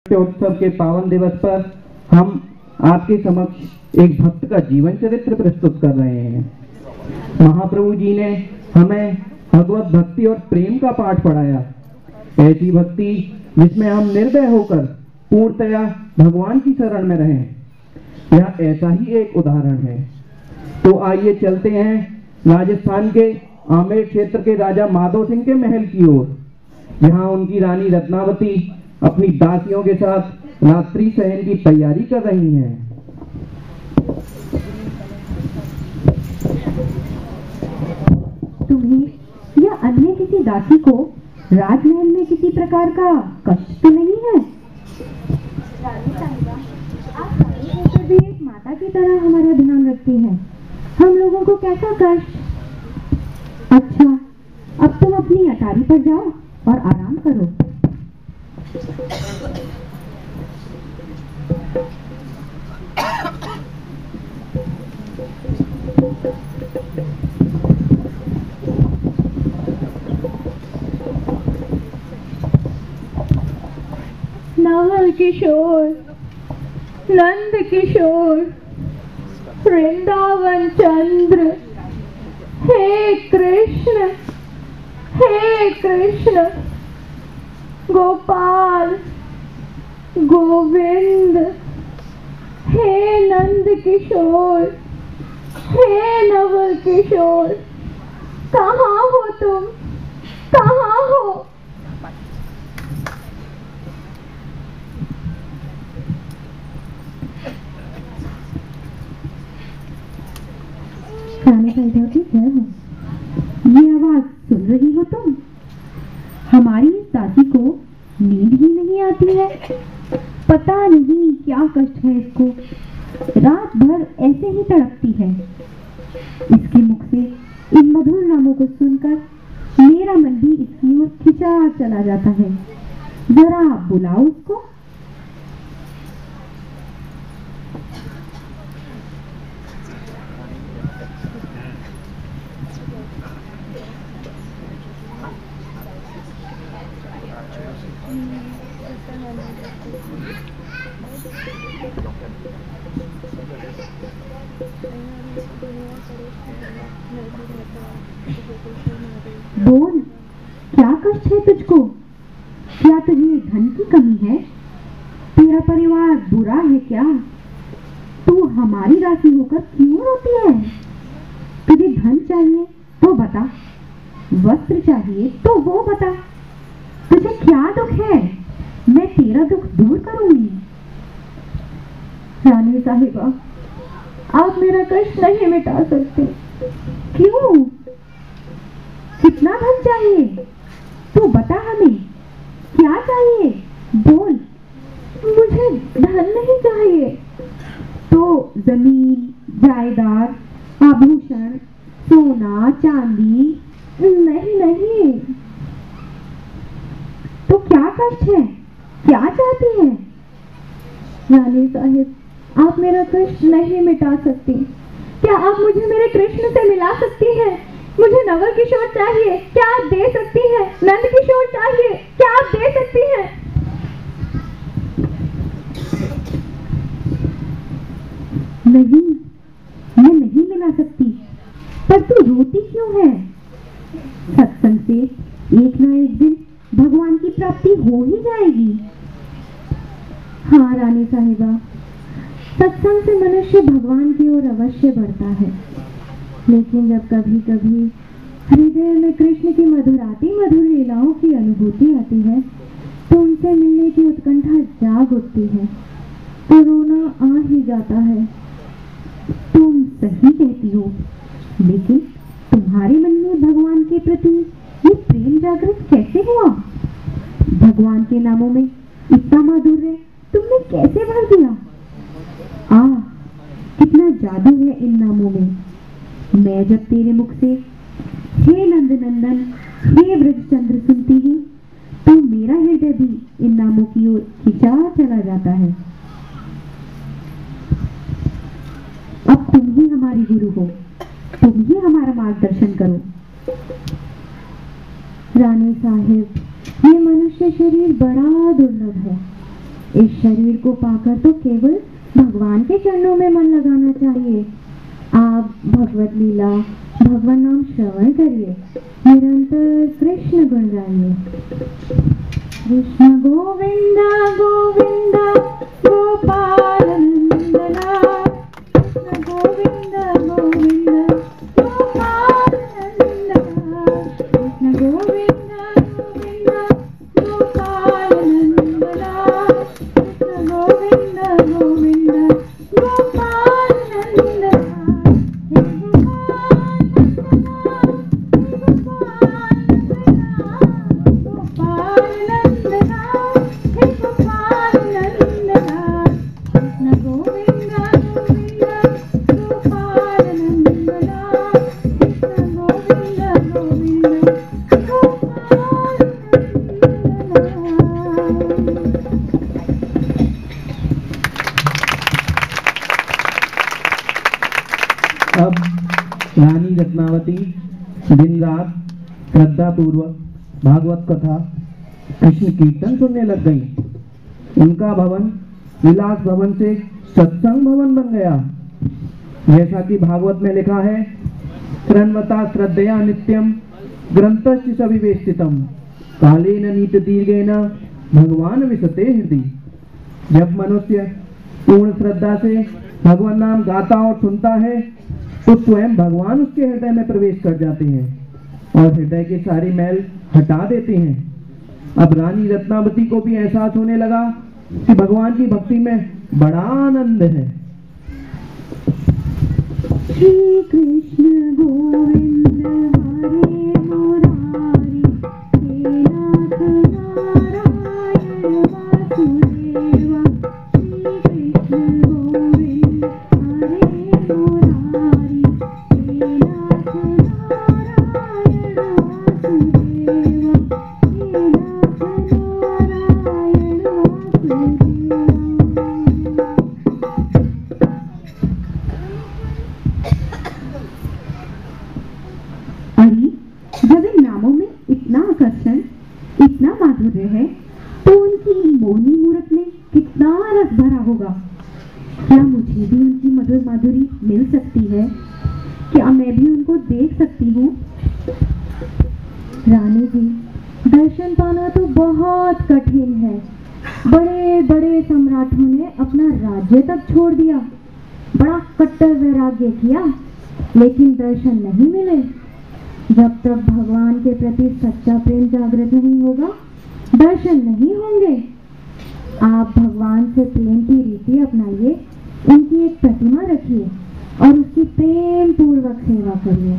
उत्सव के पावन दिवस पर हम आपके समक्ष एक भक्त का जीवन चरित्र प्रस्तुत कर रहे हैं। महाप्रभु जी ने हमें भगवत भक्ति और प्रेम का पाठ पढ़ाया। ऐसी भक्ति जिसमें हम निर्भय होकर पूर्णतया भगवान की शरण में रहें। यह ऐसा ही एक उदाहरण है। तो आइए चलते हैं राजस्थान के आमेर क्षेत्र के राजा माधव सिंह के महल की ओर, जहां उनकी रानी रत्नावती अपनी दासियों के साथ रात्रि शयन की तैयारी कर रही हैं। तुम्हें या अन्य किसी दासी को राजमहल में किसी प्रकार का कष्ट तो नहीं है? रानी साहिबा, आप होकर भी एक माता की तरह हमारा ध्यान रखती हैं। हम लोगों को कैसा कष्ट? अच्छा, अब तुम अपनी अटारी पर जाओ और आराम करो। नवल किशोर, नंद किशोर, वृंदावन चंद्र, हे कृष्ण, हे कृष्ण, गोपाल, गोविंद, हे नंद किशोर, हे नवल किशोर, कहाँ हो तुम? कहाँ हो? रानी साहिबा की जय हो। ये आवाज सुन रही हो तुम? हमारी इस दासी को नींद ही नहीं आती है। पता नहीं क्या कष्ट है इसको। रात भर ऐसे ही तड़पती है। इसके मुख से इन मधुर नामों को सुनकर मेरा मन भी इसकी ओर खिंचा चला जाता है। जरा आप बुलाओ उसको। बोल, क्या कष्ट है तुझको? क्या तुझे धन की कमी है? तेरा परिवार बुरा है क्या? तू हमारी राशि होकर क्यों रोती है? तुझे धन चाहिए तो बता, वस्त्र चाहिए तो वो बता। तुझे क्या दुख है? मैं तेरा दुख दूर करूंगी। रानी साहिबा, आप मेरा कष्ट नहीं मिटा सकते। क्यों? कितना धन चाहिए? तू बता हमें, क्या चाहिए? बोल। मुझे धन नहीं चाहिए। तो जमीन, जायदाद, आभूषण, सोना, चांदी? नहीं नहीं। तो क्या कष्ट है? क्या चाहती है? रानी साहिब, आप मेरा कष्ट नहीं मिटा सकती। क्या आप मुझे मेरे कृष्ण से मिला सकती हैं? मुझे नवल किशोर चाहिए, क्या आप दे सकती हैं? नंद किशोर चाहिए, क्या आप दे सकती हैं? नहीं, मैं नहीं मिला सकती। पर तू रोती क्यों है? सत्संग से एक ना एक दिन भगवान की प्राप्ति हो ही जाएगी। हाँ रानी साहिबा, सत्संग से मनुष्य भगवान की ओर अवश्य बढ़ता है, लेकिन जब कभी कभी हृदय में कृष्ण की मधुराती मधुर लीलाओं की अनुभूति आती है तो उनसे मिलने की उत्कंठा जाग उठती है, तो रोना आ ही जाता है। तुम सही कहती हो, लेकिन तुम्हारे मन में भगवान के प्रति ये प्रेम जागृत कैसे हुआ? भगवान के नामों में इतना माधुर्य तुमने कैसे भर दिया? कितना जादू है इन नामों में। मैं जब तेरे मुख से हे नंद नंदन, हे व्रजचंद्र सुनती हूँ तो मेरा हृदय भी इन नामों की ओर खिंचा चला जाता है। अब तुम ही हमारी गुरु हो, तुम ही हमारा मार्गदर्शन करो। रानी साहिब, ये मनुष्य शरीर बड़ा दुर्लभ है। इस शरीर को पाकर तो केवल भगवान के चरणों में मन लगाना चाहिए। आप भगवत लीला, भगवान नाम श्रवण करिए, निरंतर कृष्ण गुण गाइए। कृष्ण गोविंद गोविंद गोपाल नंदना, कृष्ण गोविंद गोविंद गोपाल नंदना, कृष्ण गोविंद गोविंद गोपाल नंदना, कृष्ण गोविंद गोविंद गोपाल नंदना। अब रानी रत्नावती दिन रात श्रद्धा पूर्वक भागवत कथा, कृष्ण कीर्तन सुनने लग गई। उनका भवन विलास भवन से सत्संग भवन बन गया। जैसा कि भागवत में लिखा है, कृण्वता श्रद्धया नित्यम ग्रंथस्य सविवेशितम कालेन नीत दीर्घेन भगवान विशते हृदय। जब मनुष्य पूर्ण श्रद्धा से भगवान नाम गाता और सुनता है तो स्वयं भगवान उसके हृदय में प्रवेश कर जाते हैं और हृदय की सारी मैल हटा देते हैं। अब रानी रत्नावती को भी एहसास होने लगा कि भगवान की भक्ति में बड़ा आनंद है। श्री कृष्ण गोविंद हरे मुरारी, हे नाथ नारायण वासुदेवा। श्री कृष्ण गोविंद हरे मुरारी, हे नाथ नारायण वासुदेवा, हे नाथ नारायण वासुदेवा। अरे, जब इन नामों में इतना आकर्षण, इतना माधुर्य है, तो उनकी मोहनी मूरत में कितना रस भरा होगा। क्या मुझे भी उनकी मधुर माधुरी मिल सकती है? क्या मैं भी उनको देख सकती हूँ? रानी जी, दर्शन पाना तो बहुत कठिन है। बड़े बड़े सम्राटों ने अपना राज्य तक छोड़ दिया, बड़ा कट्टर वैराग्य किया, लेकिन दर्शन नहीं मिले। जब तक भगवान के प्रति सच्चा प्रेम जागृत नहीं होगा, दर्शन नहीं होंगे। आप भगवान से प्रेम की रीति अपनाइए, उनकी एक प्रतिमा रखिए और उसकी प्रेम पूर्वक सेवा करिए।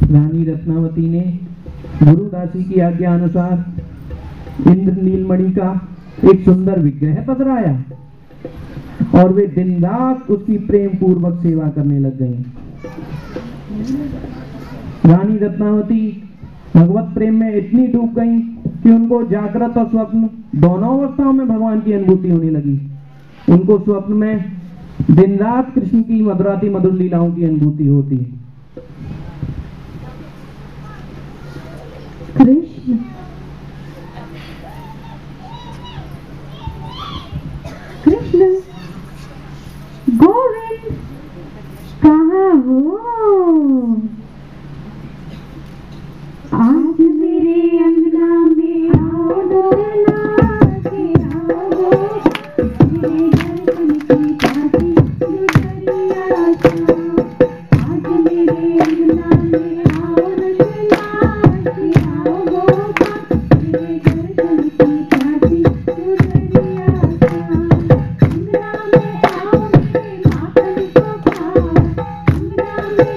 रानी रत्नावती ने गुरुदासी की आज्ञा अनुसार इंद्र नीलमणि का एक सुंदर विग्रह पधराया और वे दिन रात उसकी प्रेम पूर्वक सेवा करने लग गईं। रानी रत्नावती भगवत प्रेम में इतनी डूब गईं कि उनको जागृत और स्वप्न दोनों अवस्थाओं में भगवान की अनुभूति होने लगी। उनको स्वप्न में दिन रात कृष्ण की मधुराति मधुर लीलाओं की अनुभूति होती। कृष्ण, कृष्ण गोविंद कहाँ हो? आज मेरे अंगना में आओ डरना के आओ, मेरे दर्शन की पाती गुजरिया छाओ। आज मेरे अंगना में आओ डरना के आओ गोपा, मेरे दर्शन की पाती गुजरिया छाओ। अंगना में आओ मेरे माखन को खाओ, अंगना में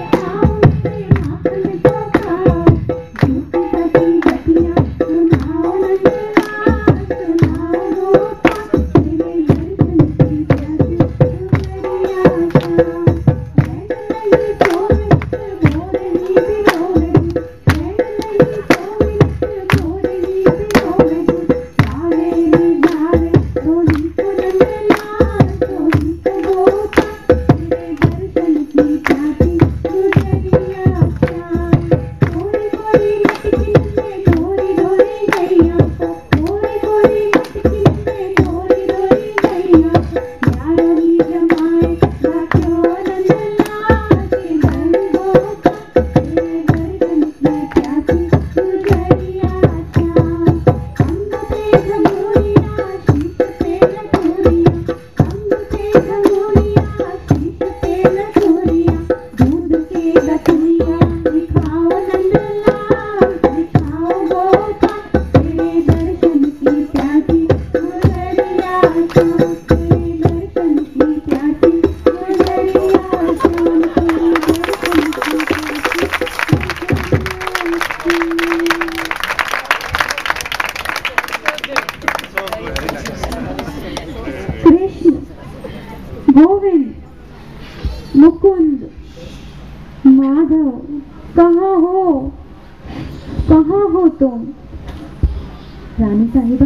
रानी साहिबा,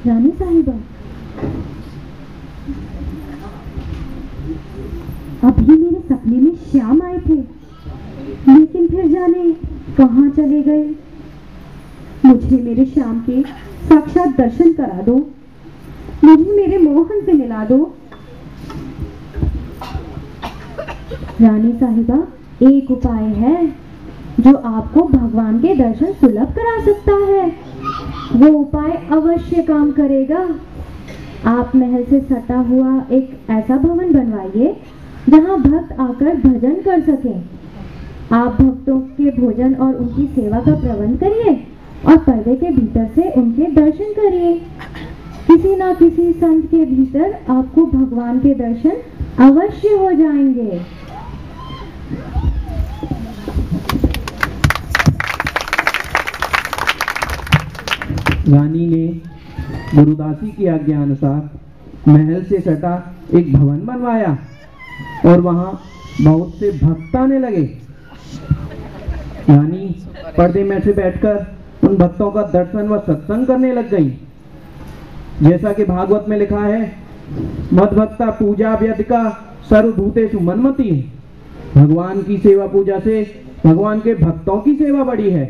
रानी साहिबा, अभी मेरे सपने में श्याम आए थे, लेकिन फिर जाने कहाँ चले गए। मुझे मेरे श्याम के साक्षात दर्शन करा दो, मुझे मेरे मोहन से मिला दो। रानी साहिबा, एक उपाय है जो आपको भगवान के दर्शन सुलभ करा सकता है। वो उपाय अवश्य काम करेगा। आप महल से सटा हुआ एक ऐसा भवन बनवाइए जहां भक्त आकर भजन कर सकें। आप भक्तों के भोजन और उनकी सेवा का प्रबंध करिए और पर्दे के भीतर से उनके दर्शन करिए। किसी ना किसी संत के भीतर आपको भगवान के दर्शन अवश्य हो जाएंगे। रानी ने गुरुदासी की आज्ञा अनुसार महल से सटा एक भवन बनवाया और वहां बहुत से भक्त आने लगे। रानी पर्दे में से बैठकर उन भक्तों का दर्शन व सत्संग करने लग गई। जैसा कि भागवत में लिखा है, मद्भक्ता पूजा व्यधिका सर्वभूतेषु मन्मति। भगवान की सेवा पूजा से भगवान के भक्तों की सेवा बढ़ी है।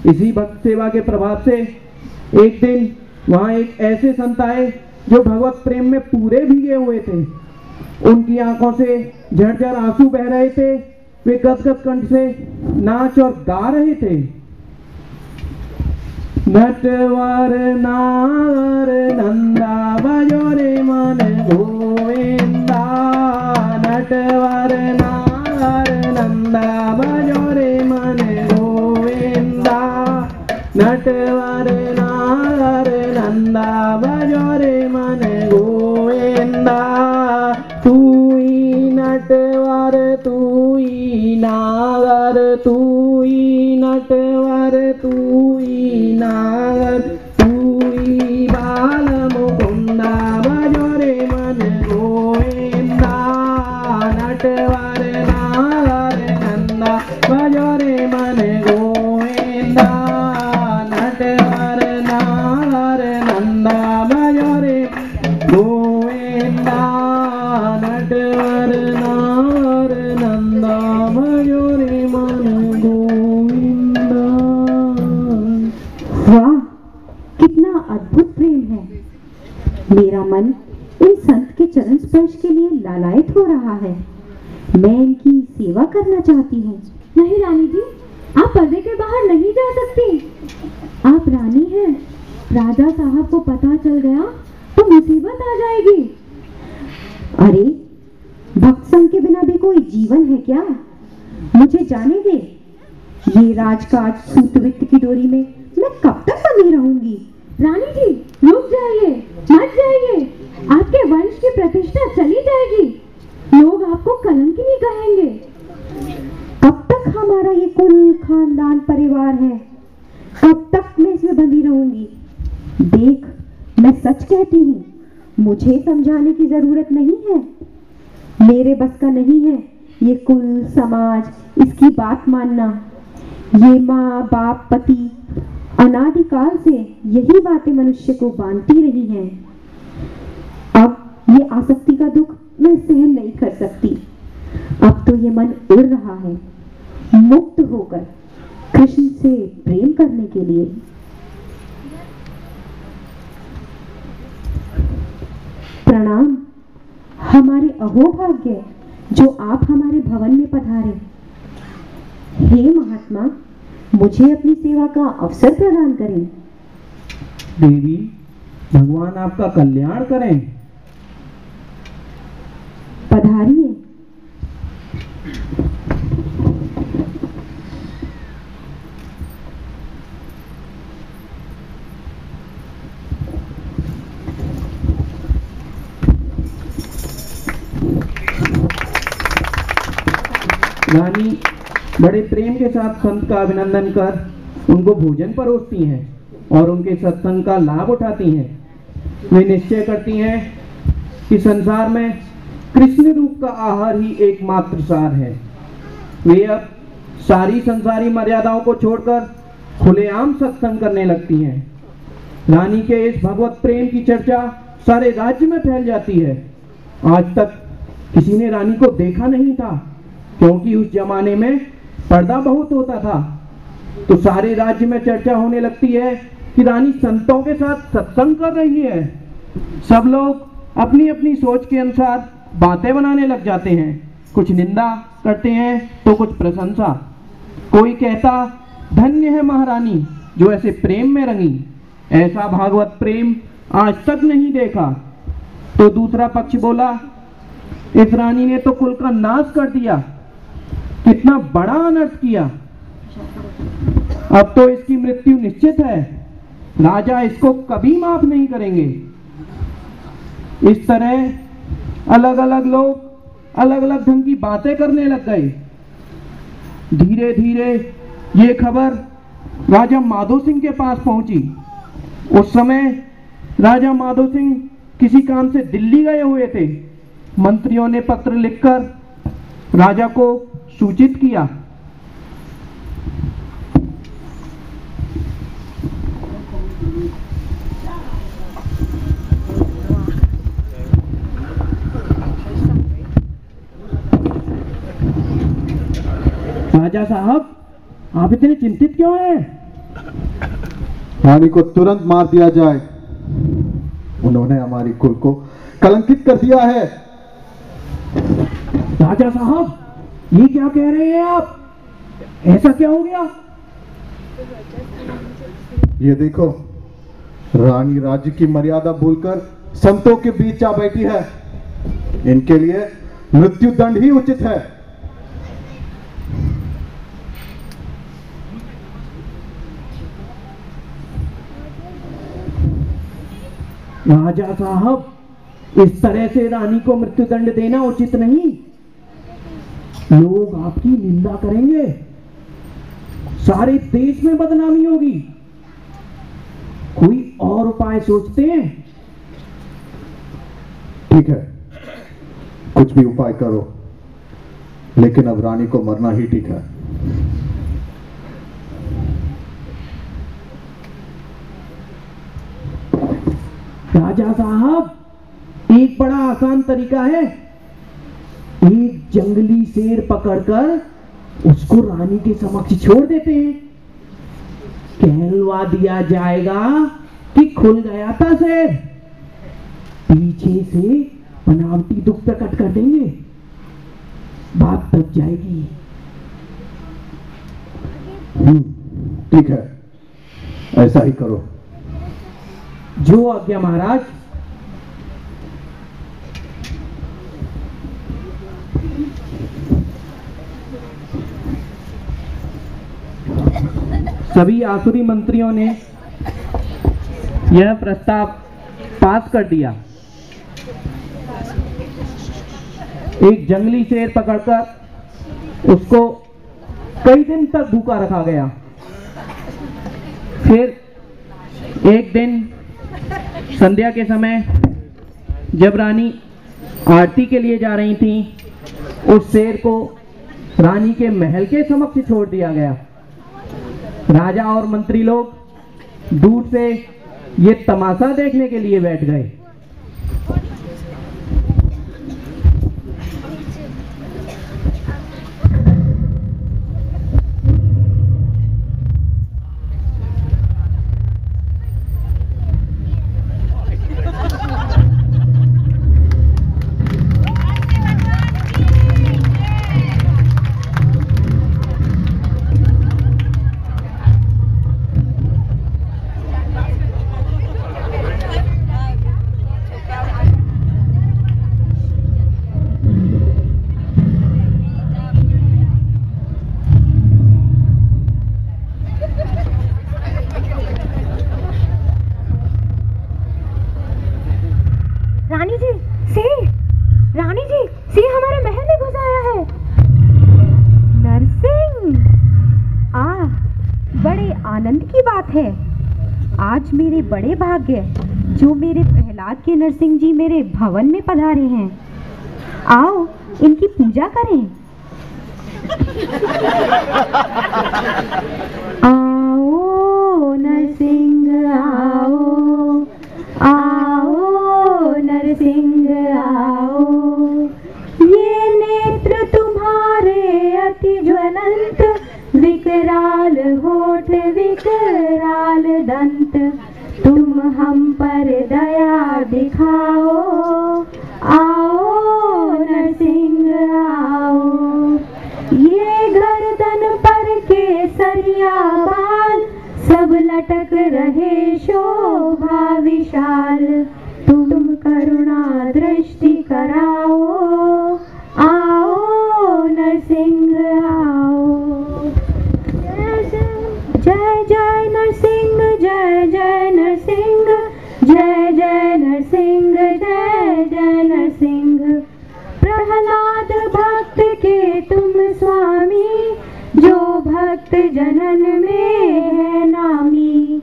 इसी भक्त सेवा के प्रभाव से एक दिन वहां एक ऐसे संत आए जो भगवत प्रेम में पूरे भीगे हुए थे। उनकी आंखों से झरझर आंसू बह रहे थे। वे गदगद कंठ से नाच और गा रहे थे। नटवर नार नंदा बजो रे मन गोविंदा। नटवर नार नंदा बजो रे मन गोविंदा। नटवर नार नंदा बजो रे मन गोविंदा। तू ही नटवर तू ही नागर, तू ही नटवर तू ही नागर, तू ही बाल मुकुंदा बजो रे मन गोविंदा। नटवर नागर नंदा बजो रे मन गोविंदा। नटवर नागर नंदा बजो रे गोविंदा। नटवर नार नंदा बजो रे मन गोविंदा। वाह, कितना अद्भुत प्रेम है। मेरा मन इन संत के चरण स्पर्श के लिए लालायित हो रहा है। मैं इनकी सेवा करना चाहती हूँ। नहीं रानी जी, आप पर्दे के बाहर नहीं जा सकती। आप रानी हैं। राजा साहब को पता चल गया तो मुसीबत आ जाएगी। अरे, भक्त संग के बिना भी कोई जीवन है क्या? मुझे जाने दे। ये राजकाज सूतवित्त की डोरी में मैं कब तक बंधी रहूंगी? रानी जी, रुक जाइए, मत जाइए। आपके वंश की प्रतिष्ठा चली जाएगी। लोग आपको कलंकिनी कहेंगे। कब तक हमारा ये कुल खानदान परिवार है? कब तक मैं इसमें बंधी रहूंगी? देख, मैं सच कहती हूँ, मुझे समझाने की जरूरत नहीं है। मेरे बस का नहीं है ये कुल समाज इसकी बात मानना। ये माँ बाप पति अनादिकाल से यही बातें मनुष्य को बांधती रही हैं। अब ये आसक्ति का दुख मैं सहन नहीं कर सकती। अब तो ये मन उड़ रहा है मुक्त होकर कृष्ण से प्रेम करने के लिए। प्रणाम। हमारे अहोभाग्य जो आप हमारे भवन में पधारे। हे महात्मा, मुझे अपनी सेवा का अवसर प्रदान करें। देवी, भगवान आपका कल्याण करें। पधारिए। रानी बड़े प्रेम के साथ संत का अभिनंदन कर उनको भोजन परोसती हैं और उनके सत्संग का लाभ उठाती हैं। वे निश्चय करती हैं कि संसार में कृष्ण रूप का आहार ही एकमात्र सार है। वे अब सारी संसारी मर्यादाओं को छोड़कर खुलेआम सत्संग करने लगती हैं। रानी के इस भगवत प्रेम की चर्चा सारे राज्य में फैल जाती है। आज तक किसी ने रानी को देखा नहीं था, क्योंकि उस जमाने में पर्दा बहुत होता था। तो सारे राज्य में चर्चा होने लगती है कि रानी संतों के साथ सत्संग कर रही है। सब लोग अपनी अपनी सोच के अनुसार बातें बनाने लग जाते हैं। कुछ निंदा करते हैं तो कुछ प्रशंसा। कोई कहता धन्य है महारानी जो ऐसे प्रेम में रंगी, ऐसा भागवत प्रेम आज तक नहीं देखा। तो दूसरा पक्ष बोला, इस रानी ने तो कुल का नाश कर दिया, कितना बड़ा अनर्थ किया, अब तो इसकी मृत्यु निश्चित है, राजा इसको कभी माफ नहीं करेंगे। इस तरह अलग अलग लोग अलग अलग ढंग की बातें करने लग गए। धीरे धीरे ये खबर राजा माधो सिंह के पास पहुंची। उस समय राजा माधो सिंह किसी काम से दिल्ली गए हुए थे। मंत्रियों ने पत्र लिखकर राजा को सूचित किया। राजा साहब, आप इतने चिंतित क्यों हैं? रानी को तुरंत मार दिया जाए, उन्होंने हमारी कुल को कलंकित कर दिया है। राजा साहब, ये क्या कह रहे हैं आप? ऐसा क्या हो गया? ये देखो, रानी राज्य की मर्यादा भूलकर संतों के बीच आ बैठी है। इनके लिए मृत्यु दंड ही उचित है। राजा साहब, इस तरह से रानी को मृत्युदंड देना उचित नहीं। लोग आपकी निंदा करेंगे, सारे देश में बदनामी होगी। कोई और उपाय सोचते हैं? ठीक है, कुछ भी उपाय करो, लेकिन अब रानी को मरना ही ठीक है। राजा साहब, एक बड़ा आसान तरीका है। एक जंगली शेर पकड़कर उसको रानी के समक्ष छोड़ देते हैं। कहलवा दिया जाएगा कि खुल गया था शेर। पीछे से बनावटी दुख प्रकट कर देंगे, बात तब जाएगी। ठीक है, ऐसा ही करो। जो आज्ञा महाराज। सभी आसुरी मंत्रियों ने यह प्रस्ताव पास कर दिया। एक जंगली शेर पकड़कर उसको कई दिन तक भूखा रखा गया। फिर एक दिन संध्या के समय जब रानी आरती के लिए जा रही थी, उस शेर को रानी के महल के समक्ष छोड़ दिया गया। राजा और मंत्री लोग दूर से ये तमाशा देखने के लिए बैठ गए। आज मेरे बड़े भाग्य जो मेरे प्रहलाद के नरसिंह जी मेरे भवन में पधारे हैं। आओ इनकी पूजा करें। आओ नरसिंह आओ, आओ नरसिंह आओ। ये नेत्र तुम्हारे अति ज्वलंत, विकराल होठ विकराल दंत, तुम हम पर दया दिखाओ, आओ नरसिंह आओ। ये गर्दन पर केसरिया बाल, सब लटक रहे शोभा विशाल, तुम करुणा दृष्टि कराओ, आओ नरसिंह आओ। जय जय नरसिंह, जय जय नरसिंह, जय जय नरसिंह, जय जय नरसिंह। प्रहलाद भक्त के तुम स्वामी, जो भक्त जनन में है नामी,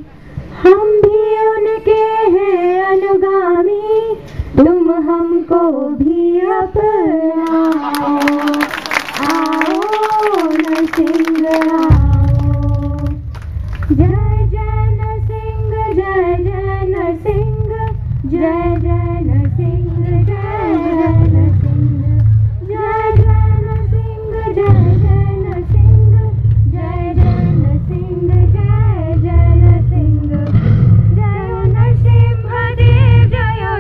हम भी उनके हैं अनुगामी, तुम हमको भी अपनाओ, आओ नरसिंह आओ। जय जय नरसिंह, जय जय नरसिंह, जय जय नरसिंह, जय जय नरसिंह, जय जय नरसिंह, जय जय नरसिंह, जय जय नरसिंह, जय जय नरसिंह। जयो नरसिंहदेव, जयो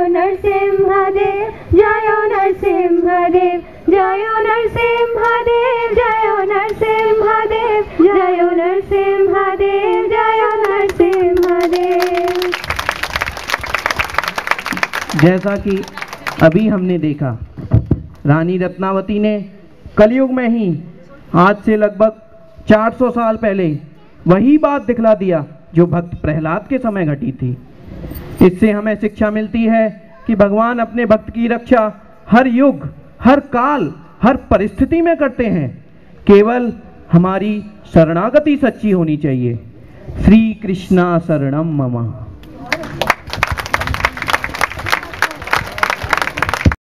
नरसिंहदेव, जयो नरसिंहदेव, जयो नरसिंहदेव, जयो नरसिंहदेव, जयो नरसिंहदेव, जयो नरसिंहदेव, जयो नरसिंहदेव। जैसा कि अभी हमने देखा, रानी रत्नावती ने कलयुग में ही आज से लगभग 400 साल पहले वही बात दिखला दिया जो भक्त प्रहलाद के समय घटी थी। इससे हमें शिक्षा मिलती है कि भगवान अपने भक्त की रक्षा हर युग, हर काल, हर परिस्थिति में करते हैं। केवल हमारी शरणागति सच्ची होनी चाहिए। श्री कृष्णा शरणम मम।